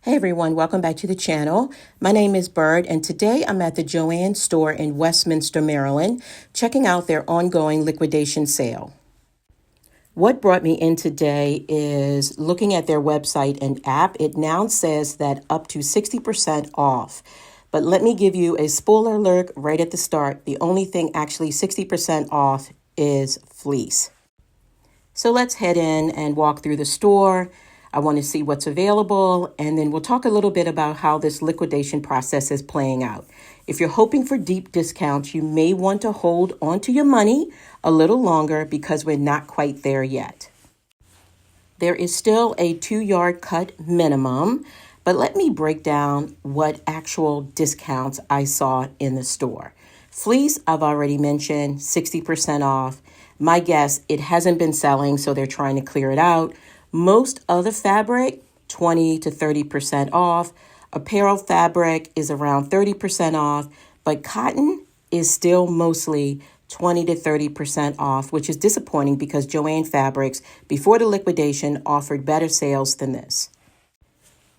Hey everyone, welcome back to the channel. My name is Bird and today I'm at the JoAnn store in Westminster, Maryland, checking out their ongoing liquidation sale. What brought me in today is looking at their website and app. It now says that up to 60% off. But let me give you a spoiler alert right at the start. The only thing actually 60% off is fleece. So let's head in and walk through the store. I want to see what's available, and then we'll talk a little bit about how this liquidation process is playing out. If you're hoping for deep discounts, you may want to hold onto your money a little longer because we're not quite there yet. There is still a 2-yard cut minimum, but let me break down what actual discounts I saw in the store. Fleece, I've already mentioned, 60% off. My guess, it hasn't been selling, so they're trying to clear it out. Most other fabric, 20 to 30% off. Apparel fabric is around 30% off, but cotton is still mostly 20 to 30% off, which is disappointing because JoAnn Fabrics, before the liquidation, offered better sales than this.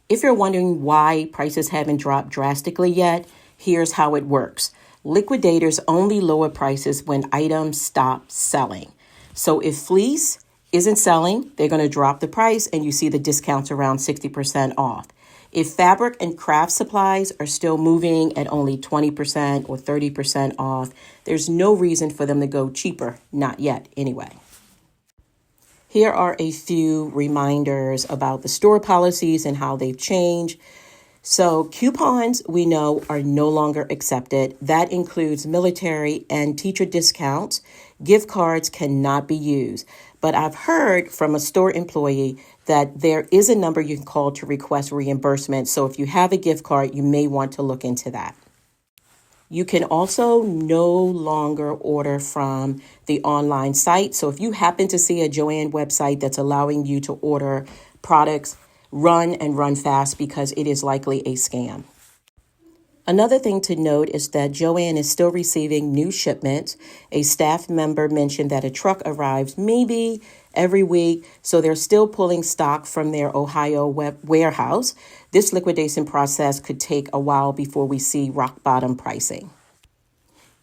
If you're wondering why prices haven't dropped drastically yet, here's how it works. Liquidators only lower prices when items stop selling. So if fleece isn't selling, they're going to drop the price and you see the discounts around 60% off. If fabric and craft supplies are still moving at only 20% or 30% off, there's no reason for them to go cheaper, not yet anyway. Here are a few reminders about the store policies and how they've changed. So coupons, we know, are no longer accepted. That includes military and teacher discounts. Gift cards cannot be used. But I've heard from a store employee that there is a number you can call to request reimbursement. So if you have a gift card, you may want to look into that. You can also no longer order from the online site. So if you happen to see a JoAnn website that's allowing you to order products, run and run fast because it is likely a scam. Another thing to note is that JoAnn is still receiving new shipments. A staff member mentioned that a truck arrives maybe every week, so they're still pulling stock from their Ohio warehouse. This liquidation process could take a while before we see rock bottom pricing.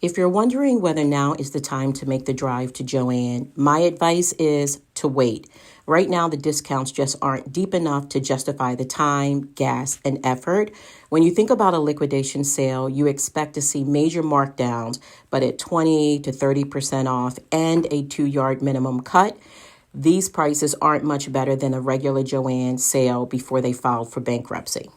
If you're wondering whether now is the time to make the drive to JoAnn, my advice is to wait. Right now, the discounts just aren't deep enough to justify the time, gas, and effort. When you think about a liquidation sale, you expect to see major markdowns, but at 20 to 30% off and a 2-yard minimum cut, these prices aren't much better than a regular JoAnn sale before they filed for bankruptcy.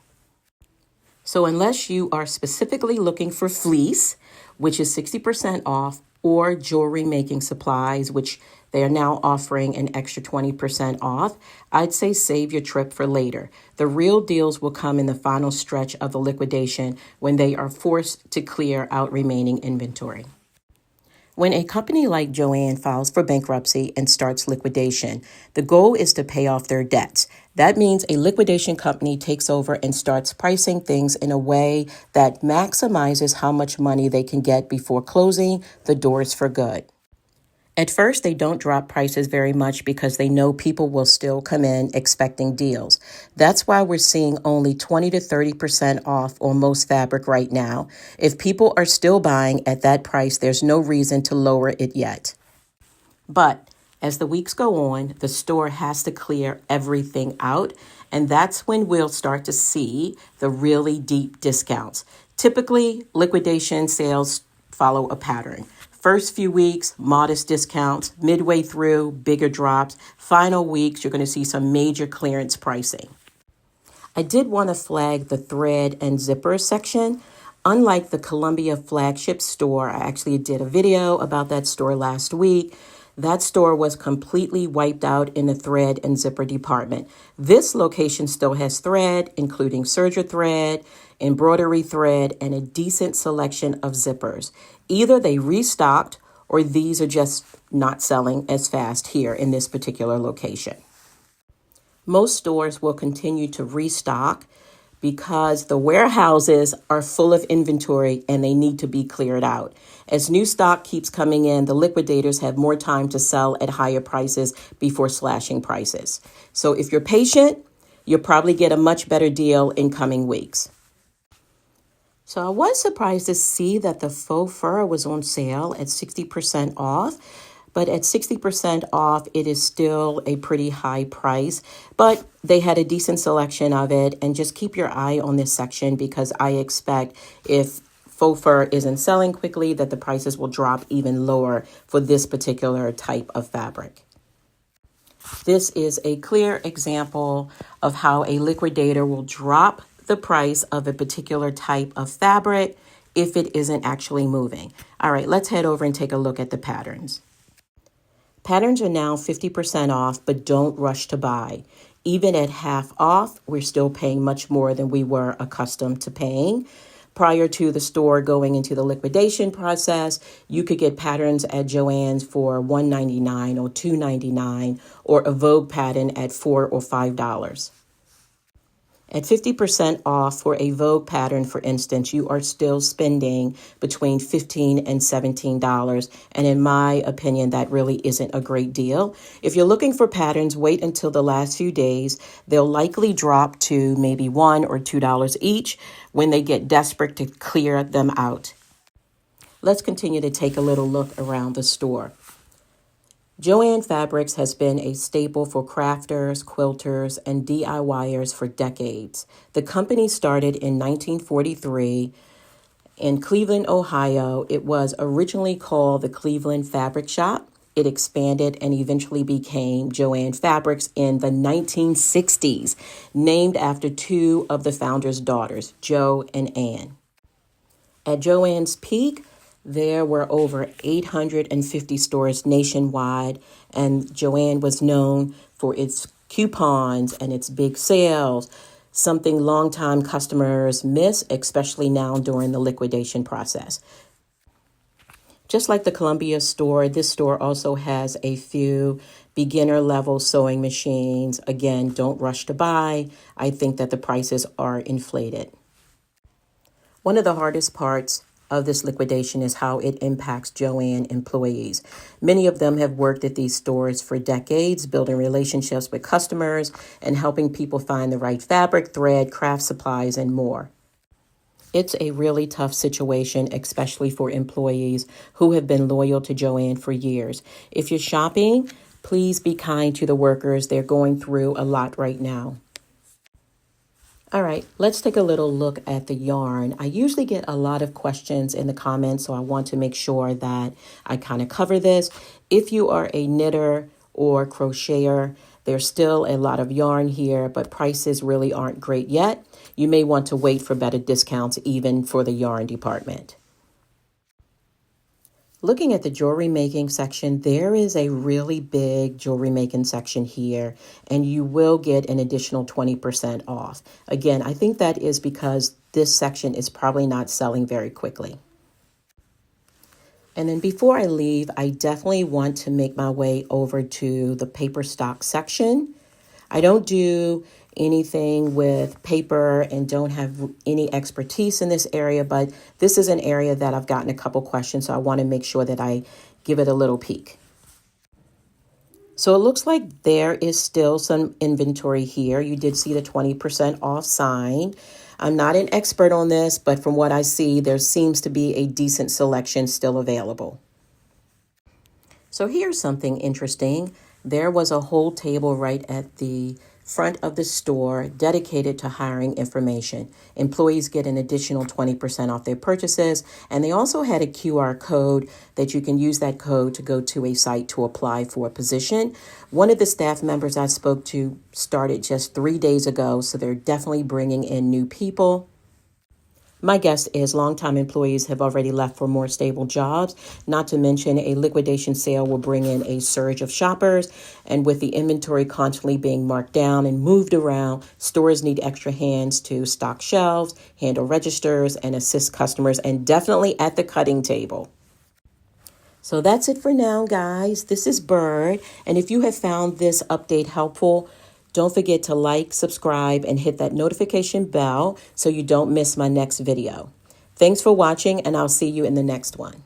So unless you are specifically looking for fleece, which is 60% off, or jewelry making supplies, which they are now offering an extra 20% off, I'd say save your trip for later. The real deals will come in the final stretch of the liquidation when they are forced to clear out remaining inventory. When a company like JoAnn files for bankruptcy and starts liquidation, the goal is to pay off their debts. That means a liquidation company takes over and starts pricing things in a way that maximizes how much money they can get before closing the doors for good. At first, they don't drop prices very much because they know people will still come in expecting deals. That's why we're seeing only 20 to 30% off on most fabric right now. If people are still buying at that price, there's no reason to lower it yet. But as the weeks go on, the store has to clear everything out, and that's when we'll start to see the really deep discounts. Typically, liquidation sales follow a pattern. First few weeks, modest discounts. Midway through, bigger drops. Final weeks, you're going to see some major clearance pricing. I did want to flag the thread and zipper section. Unlike the Columbia flagship store, I actually did a video about that store last week. That store was completely wiped out in the thread and zipper department. This location still has thread, including serger thread, embroidery thread, and a decent selection of zippers. Either they restocked or these are just not selling as fast here in this particular location. Most stores will continue to restock because the warehouses are full of inventory and they need to be cleared out. As new stock keeps coming in, the liquidators have more time to sell at higher prices before slashing prices. So if you're patient, you'll probably get a much better deal in coming weeks. So I was surprised to see that the faux fur was on sale at 60% off. But at 60% off, it is still a pretty high price. But they had a decent selection of it. And just keep your eye on this section, because I expect if faux fur isn't selling quickly, that the prices will drop even lower for this particular type of fabric. This is a clear example of how a liquidator will drop the price of a particular type of fabric if it isn't actually moving. All right, let's head over and take a look at the patterns. Patterns are now 50% off, but don't rush to buy. Even at half off, we're still paying much more than we were accustomed to paying. Prior to the store going into the liquidation process, you could get patterns at JoAnn's for $1.99 or $2.99, or a Vogue pattern at $4 or $5. At 50% off for a Vogue pattern, for instance, you are still spending between $15 and $17. And in my opinion, that really isn't a great deal. If you're looking for patterns, wait until the last few days. They'll likely drop to maybe $1 or $2 each when they get desperate to clear them out. Let's continue to take a little look around the store. JoAnn Fabrics has been a staple for crafters, quilters, and DIYers for decades. The company started in 1943 in Cleveland, Ohio. It was originally called the Cleveland Fabric Shop. It expanded and eventually became JoAnn Fabrics in the 1960s, named after two of the founders' daughters, Jo and Ann. At JoAnn's peak, there were over 850 stores nationwide, and JoAnn was known for its coupons and its big sales, something longtime customers miss, especially now during the liquidation process. Just like the Columbia store, this store also has a few beginner-level sewing machines. Again, don't rush to buy. I think that the prices are inflated. One of the hardest parts of this liquidation is how it impacts JoAnn employees. Many of them have worked at these stores for decades, building relationships with customers and helping people find the right fabric, thread, craft supplies, and more. It's a really tough situation, especially for employees who have been loyal to JoAnn for years. If you're shopping, please be kind to the workers. They're going through a lot right now. All right, let's take a little look at the yarn. I usually get a lot of questions in the comments, so I want to make sure that I kind of cover this. If you are a knitter or crocheter, there's still a lot of yarn here, but prices really aren't great yet. You may want to wait for better discounts even for the yarn department. Looking at the jewelry making section, there is a really big jewelry making section here, and you will get an additional 20% off. Again, I think that is because this section is probably not selling very quickly. And then before I leave, I definitely want to make my way over to the paper stock section. I don't do anything with paper and don't have any expertise in this area, but this is an area that I've gotten a couple questions, so I want to make sure that I give it a little peek. So it looks like there is still some inventory here. You did see the 20% off sign. I'm not an expert on this, but from what I see, there seems to be a decent selection still available. So here's something interesting. There was a whole table right at the front of the store dedicated to hiring information. Employees get an additional 20% off their purchases, and they also had a QR code that you can use that code to go to a site to apply for a position. One of the staff members I spoke to started just 3 days ago, so they're definitely bringing in new people. My guess is longtime employees have already left for more stable jobs, not to mention a liquidation sale will bring in a surge of shoppers. And with the inventory constantly being marked down and moved around, stores need extra hands to stock shelves, handle registers, and assist customers, and definitely at the cutting table. So that's it for now, guys. This is Bird. And if you have found this update helpful, don't forget to like, subscribe, and hit that notification bell so you don't miss my next video. Thanks for watching, and I'll see you in the next one.